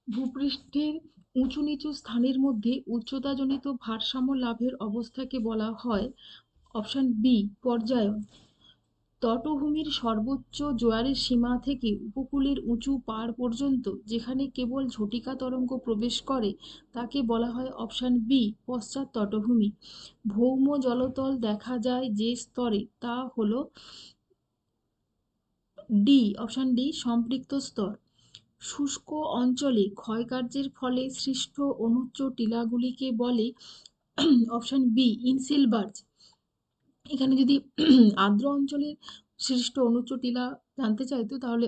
ভূপৃষ্ঠের উঁচু নিচু স্থানের মধ্যে উচ্চতাজনিত ভারসাম্য লাভের অবস্থাকে বলা হয় অপশন বি পর্যায়ন। তটভূমির সর্বোচ্চ জোয়ারের সীমা থেকে উপকূলের উঁচু পাড় পর্যন্ত যেখানে কেবল ঝটিকা তরঙ্গ প্রবেশ করে তাকে বলা হয় অপশন বি পশ্চাৎ তটভূমি। ভৌম জলতল দেখা যায় যে স্তরে তা হলো ডি অপশন ডি সম্পৃক্ত স্তর। শুষ্ক অঞ্চলে ক্ষয়কার্যের ফলে সৃষ্ট অনুচ্চ টিলাগুলিকে বলে অপশন বি ইনসিলবার্জ। এখানে যদি আর্দ্র অঞ্চলের সৃষ্ট অনুচ্চ টিলা জানতে চাইতো তাহলে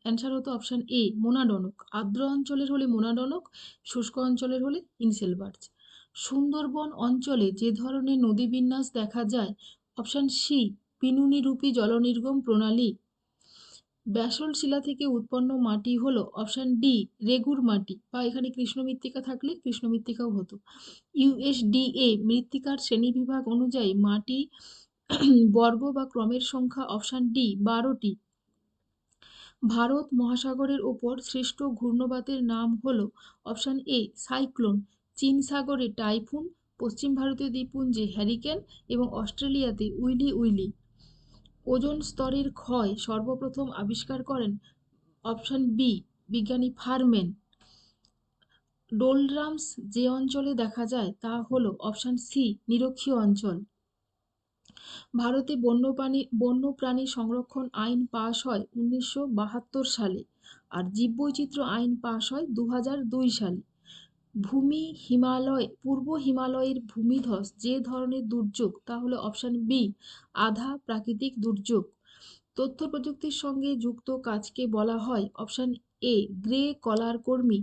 অ্যান্সার হতো অপশন এ মোনাডনক। আর্দ্র অঞ্চলের হলে মোনাডনক, শুষ্ক অঞ্চলের হলে ইনসেলবার্জ। সুন্দরবন অঞ্চলে যে ধরনের নদী বিন্যাস দেখা যায় অপশন সি পিনুনিরূপী জলনির্গম প্রণালী। ব্যাসল্ট শিলা থেকে উৎপন্ন মাটি হলো অপশন ডি রেগুর মাটি, বা এখানে কৃষ্ণ মৃত্তিকা থাকলে কৃষ্ণ মৃত্তিকাও হতো। ইউএসডিএ মৃত্তিকার শ্রেণীবিভাগ অনুযায়ী মাটি বর্গ বা ক্রমের সংখ্যা অপশন ডি 12টি। ভারত মহাসাগরের ওপর সৃষ্ট ঘূর্ণবাতের নাম হলো অপশন এ সাইক্লোন। চীন সাগরে টাইফুন, পশ্চিম ভারতীয় দ্বীপপুঞ্জে হ্যারিকেন এবং অস্ট্রেলিয়াতে উইলি উইলি। ওজোন স্তরের ক্ষয় সর্বপ্রথম আবিষ্কার করেন অপশন বি বিজ্ঞানী ফারমেন। ডোলড্রামস যে অঞ্চলে দেখা যায় তা হলো অপশন সি নিরক্ষীয় অঞ্চল। ভারতে বন্যপ্রাণী সংরক্ষণ আইন পাশ হয় 1972 সালে, আর জীববৈচিত্র্য আইন পাশ হয় 2002 সালে। পূর্ব হিমালয়ের ভূমিধস যে ধরনের দুর্যোগ তা হলো অপশন বি আধা প্রাকৃতিক দুর্যোগ। তথ্য প্রযুক্তির সঙ্গে যুক্ত কাজকে বলা হয় অপশন এ গ্রে কলার কর্মী।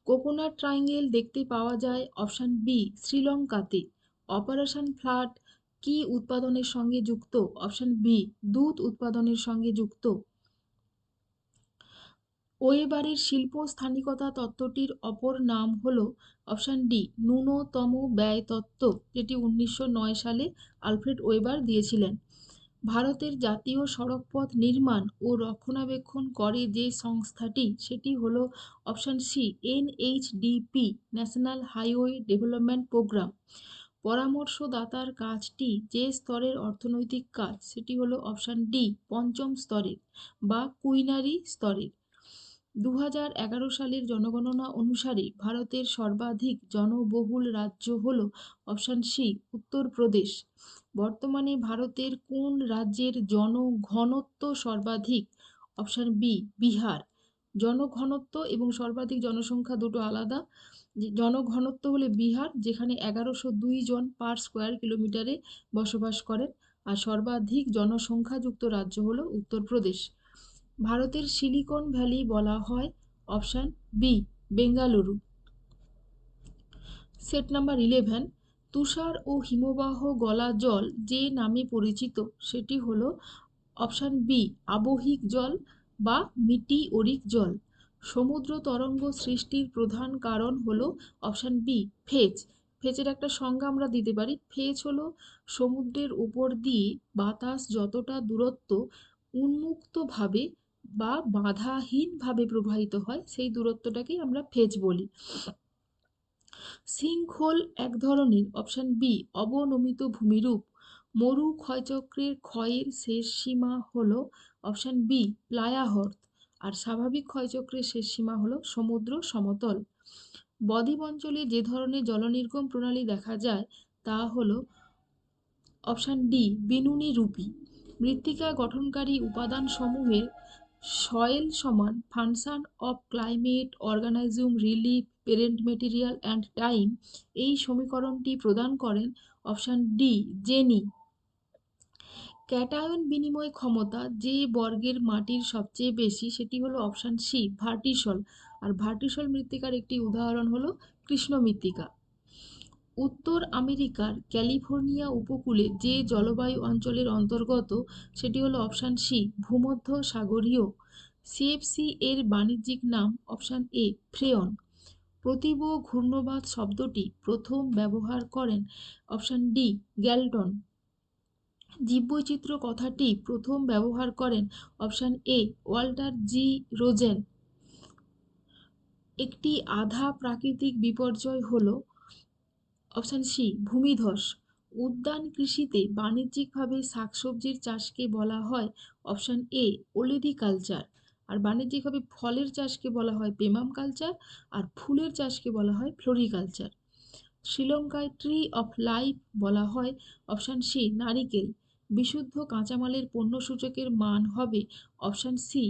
কোকোনাট ট্রায়াঙ্গেল দেখতে পাওয়া যায় অপশন বি শ্রীলঙ্কাতে। অপারেশন ফ্লাড কি উৎপাদনের সঙ্গে যুক্ত অপশন বি দুধ উৎপাদনের সঙ্গে যুক্ত। ওয়েবারের শিল্প স্থানিকতা তত্ত্বটির অপর নাম হলো অপশন ডি ন্যূনতম ব্যয় তত্ত্ব, যেটি 1909 সালে আলফ্রেড ওয়েবার দিয়েছিলেন। ভারতের জাতীয় সড়কপথ নির্মাণ ও রক্ষণাবেক্ষণ করে যে সংস্থাটি সেটি হলো option C NHDP national highway development programme. পরামর্শদাতার কাজটি যে স্তরের অর্থনৈতিক কাজ সেটি হলো অপশন ডি পঞ্চম স্তরের বা কুইনারি স্তরের। 2011 সালের জনগণনা অনুসারে ভারতের সর্বাধিক জনবহুল রাজ্য হল অপশন সি উত্তরপ্রদেশ। বর্তমানে ভারতের কোন রাজ্যের জনঘনত্ব সর্বাধিক অপশন বি বিহার। জনঘনত্ব এবং সর্বাধিক জনসংখ্যা দুটো আলাদা। জনঘনত্ব হলে বিহার, যেখানে 1102 জন পার স্কোয়ার কিলোমিটারে বসবাস করেন, আর সর্বাধিক জনসংখ্যাযুক্ত রাজ্য হলো উত্তরপ্রদেশ। ভারতের সিলিকন ভ্যালি বলা হয় option B Bengaluru. Set number 11, তুষার ও হিমবাহ গলা জল যে নামে পরিচিত সেটি হলো অপশন বি আবহিক জল বা মিটিওরিক জল। সমুদ্র তরঙ্গ সৃষ্টির প্রধান কারণ হলো অপশন বি ফেজ। ফেজের একটা সংজ্ঞা আমরা দিতে পারি, ফেজ হলো সমুদ্রের উপর দিয়ে বাতাস যতটা দূরত্ব উন্মুক্তভাবে বা বাধাহীনভাবে প্রবাহিত হয় সেই দূরত্বটাকেই আমরা ফেজ বলি। সিঙ্কহোল এক ধরনের অপশন বি অবনমিত ভূমিরূপ। মরু ক্ষয়চক্রের ক্ষয়ের শেষ সীমা হলো অপশন বি প্লায়া হ্রদ, আর স্বাভাবিক ক্ষয়চক্রের শেষ সীমা হলো সমুদ্র সমতল। বদ্বীপ অঞ্চলে যে ধরনের জলনির্গম প্রণালী দেখা যায় তা হলো অপশন ডি বিনুনি রূপী। মৃত্তিকা গঠনকারী উপাদান সমূহের সয়েল সমান function of climate organism relief parent material and time, এই সমীকরণটি প্রদান করেন অপশন ডি জেনি। ক্যাটায়ন বিনিময় ক্ষমতা যে বর্গের মাটির সবচেয়ে বেশি সেটি হলো অপশন সি ভার্টিসল, আর ভার্টিসল মৃত্তিকার একটি উদাহরণ হলো কৃষ্ণ মৃত্তিকা। উত্তর আমেরিকার ক্যালিফোর্নিয়া উপকূলে যে জলবায়ু অঞ্চলের অন্তর্গত সেটি হলো অপশন সি ভূমধ্য সাগরীয়। সিএফসি এর বাণিজ্যিক নাম অপশন এ ফ্রেয়ন। প্রতীব ঘূর্ণবাত শব্দটি প্রথম ব্যবহার করেন অপশন ডি গ্যালটন। জীববৈচিত্র্য কথাটি প্রথম ব্যবহার করেন option A Walter G Rosen. একটি আধা প্রাকৃতিক বিপর্যয় হলো অপশন সি ভূমিধস। উদ্যান কৃষিতে বাণিজ্যিকভাবে শাকসবজির চাষকে বলা হয় অপশন এ ওলেরিকালচার, আর বাণিজ্যিকভাবে ফলের চাষকে বলা হয় পেমাম কালচার, আর ফুলের চাষকে বলা হয় ফ্লোরিকালচার। শ্রীলঙ্কায় ট্রি অফ লাইফ বলা হয় অপশন সি নারিকেল। বিশুদ্ধ কাঁচামালের পণ্য সূচকের মান হবে অপশন সি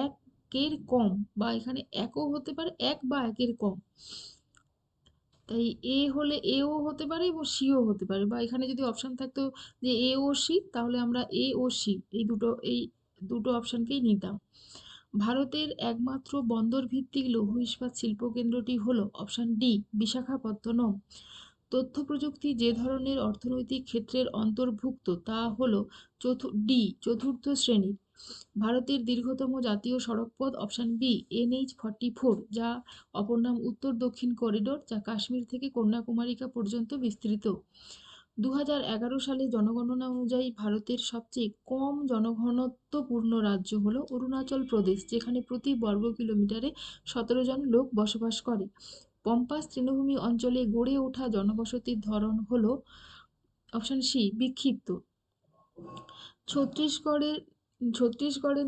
একের কম, বা এখানে একও হতে পারে, এক বা একের কম। তাই এ হলে এও হতে পারে এবং সিও হতে পারে, বা এখানে যদি অপশন থাকতো যে এ ও সি, তাহলে আমরা এ ও সি এই দুটো অপশনকেই নিতাম। ভারতের একমাত্র বন্দর ভিত্তিক লৌহ ইস্পাত শিল্প কেন্দ্রটি হলো অপশন ডি বিশাখাপত্তনম। তথ্য প্রযুক্তি যে ধরনের অর্থনৈতিক ক্ষেত্রের অন্তর্ভুক্ত তা হলো চতুর্থ শ্রেণীর। ভারতের দীর্ঘতম জাতীয় সড়কপথ অপশন বি NH-44, যা অপর নাম উত্তর দক্ষিণ করিডোর, যা কাশ্মীর থেকে কন্যাকুমারিকা পর্যন্ত বিস্তৃত। 2011 সালে জনগণনা অনুযায়ী ভারতের সবচেয়ে কম জনঘনত্বপূর্ণ রাজ্য হলো অরুণাচল প্রদেশ, যেখানে প্রতি বর্গ কিলোমিটারে 17 জন লোক বসবাস করে। পম্পাস তৃণভূমি অঞ্চলে গড়ে ওঠা জনবসতির ধরন হলো অপশন সি বিক্ষিপ্ত। ছত্তিশগড়ের ছত্তিশগড়ের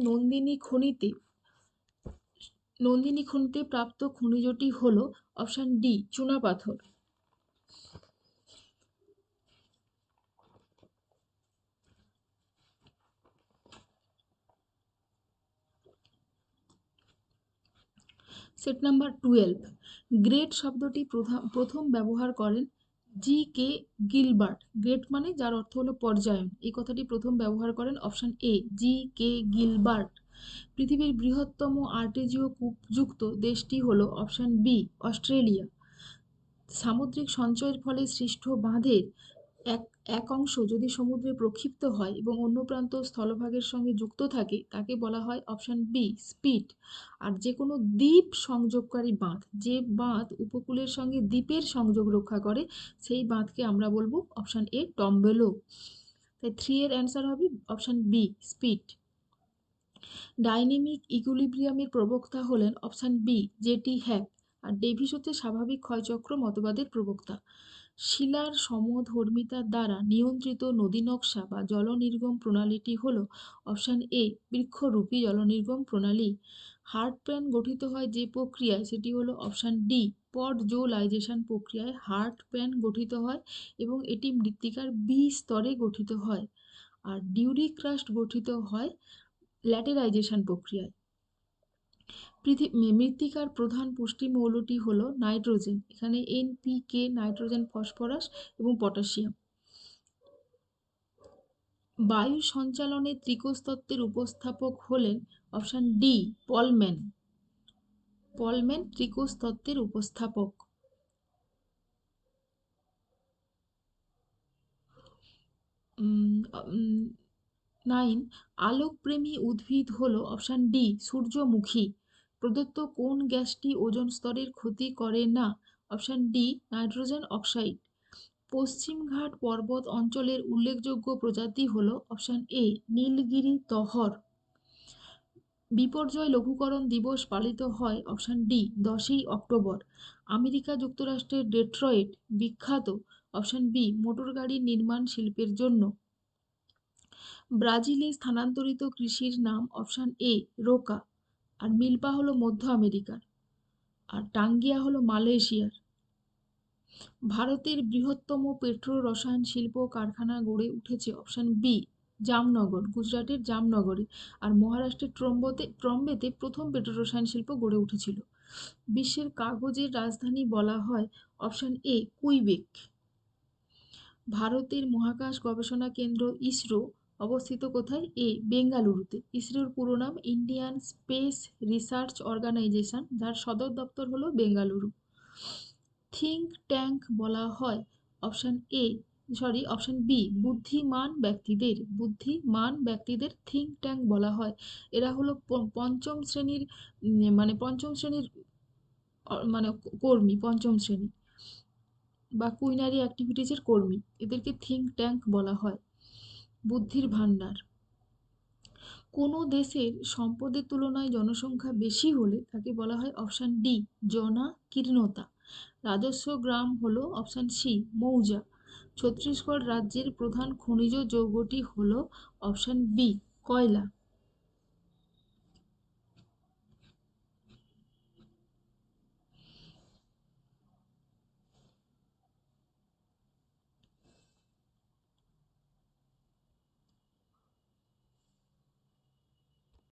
নন্দিনী খনিতে প্রাপ্ত খনিজটি হলো অপশন ডি চুনাপাথর। Set number 12। গ্রেট শব্দটি প্রথম ব্যবহার করেন G.K. গিলবার্ট। গ্রেট মানে যার অর্থ হলো পর্যায়ন, এই কথাটি প্রথম ব্যবহার করেন অপশন এ G.K. গিলবার্ট। পৃথিবীর বৃহত্তম আর্টেজীয় কূপযুক্ত দেশটি হলো অপশন বি অস্ট্রেলিয়া। সামুদ্রিক সঞ্চয়ের ফলে সৃষ্ট বাঁধের এক এক অংশ যদি সমুদ্রে প্রক্ষিপ্ত হয় এবং অন্য প্রান্ত স্থলভাগের সঙ্গে যুক্ত থাকে, তাকে বলা হয় অপশন বি স্পিট। আর যে কোনো দ্বীপ সংযোগকারী বাঁধ, যে বাঁধ উপকূলের সঙ্গে দ্বীপের সংযোগ রক্ষা করে, সেই বাঁধকে আমরা বলবো অপশন এ টম্বেলো। তাই 3 এর অ্যান্সার হবে অপশন বি স্পিট। ডাইনামিক ইকুইলিব্রিয়ামের প্রবক্তা হলেন অপশন বি জেটি হ্যাক, আর ডেভিস হচ্ছে স্বাভাবিক ক্ষয়চক্র মতবাদের প্রবক্তা। শিলার সমধর্মিতার দ্বারা নিয়ন্ত্রিত নদী নকশা বা জলনির্গম প্রণালীটি হল অপশন এ বৃক্ষরূপী জলনির্গম প্রণালী। হার্ট প্যান গঠিত হয় যে প্রক্রিয়ায়, সেটি হলো অপশন ডি পডজোলাইজেশন প্রক্রিয়ায় হার্ট প্যান গঠিত হয়, এবং এটি মৃত্তিকার স্তরে গঠিত হয়। আর ডিউরিক ক্রাস্ট গঠিত হয় ল্যাটেরাইজেশন প্রক্রিয়ায়। মৃত্তিকার প্রধান পুষ্টি মৌলটি হলো নাইট্রোজেন, এখানে NPK নাইট্রোজেন, ফসফরাস এবং পটাশিয়াম। বায়ু সঞ্চালনের ত্রিকোষ উপস্থাপক হলেন অপশন ডি পলম্যান। পলম্যান ত্রিকোষ তত্ত্বের উপস্থাপক। 9। আলোকপ্রেমী উদ্ভিদ হলো অপশন ডি সূর্যমুখী। প্রদত্ত কোন গ্যাসটি ওজোন স্তরের ক্ষতি করে না? Option D nitrogen oxide. পশ্চিমঘাট পর্বত অঞ্চলের উল্লেখযোগ্য প্রজাতি হলো অপশন এ নীলগিরি তহর। বিপর্যয় লঘূকরণ দিবস পালিত হয় অপশন ডি 10ই অক্টোবর। আমেরিকা যুক্তরাষ্ট্রের ডেট্রয়েট বিখ্যাত অপশন বি মোটরগাড়ি নির্মাণ শিল্পের জন্য। ব্রাজিলে স্থানান্তরিত কৃষির নাম অপশন এ রোকা, আর মিল্পা হলো মধ্য আমেরিকার, আর টাঙ্গিয়া হলো মালয়েশিয়ার। ভারতের বৃহত্তম পেট্রো রসায়ন শিল্প কারখানা গড়ে উঠেছে অপশন বি জামনগর, গুজরাটের জামনগরে, আর মহারাষ্ট্রের ট্রম্বেতে প্রথম পেট্রো রসায়ন শিল্প গড়ে উঠেছিল। বিশ্বের কাগজের রাজধানী বলা হয় অপশন এ কুইবেক। ভারতের মহাকাশ গবেষণা কেন্দ্র ইসরো অবস্থিত কোথায়? এ বেঙ্গালুরুতে। ইসরোর পুরো নাম ইন্ডিয়ান স্পেস রিসার্চ অর্গানাইজেশন, যার সদর দপ্তর হলো বেঙ্গালুরু। থিঙ্ক ট্যাঙ্ক বলা হয় অপশন বি বুদ্ধিমান ব্যক্তিদের থিঙ্ক ট্যাঙ্ক বলা হয়। এরা হলো পঞ্চম শ্রেণীর পঞ্চম শ্রেণীর মানে কর্মী, পঞ্চম শ্রেণী বা কুইনারি অ্যাক্টিভিটিজের কর্মী, এদেরকে থিঙ্ক ট্যাঙ্ক বলা হয়। বুদ্ধির ভান্ডার। কোনো দেশের সম্পদের তুলনায় জনসংখ্যা বেশি হলে তাকে বলা হয় অপশান ডি জনাকীর্ণতা। রাজস্ব গ্রাম হলো অপশান সি মৌজা। ছত্তিশগড় রাজ্যের প্রধান খনিজ যৌগটি হলো অপশান বি কয়লা।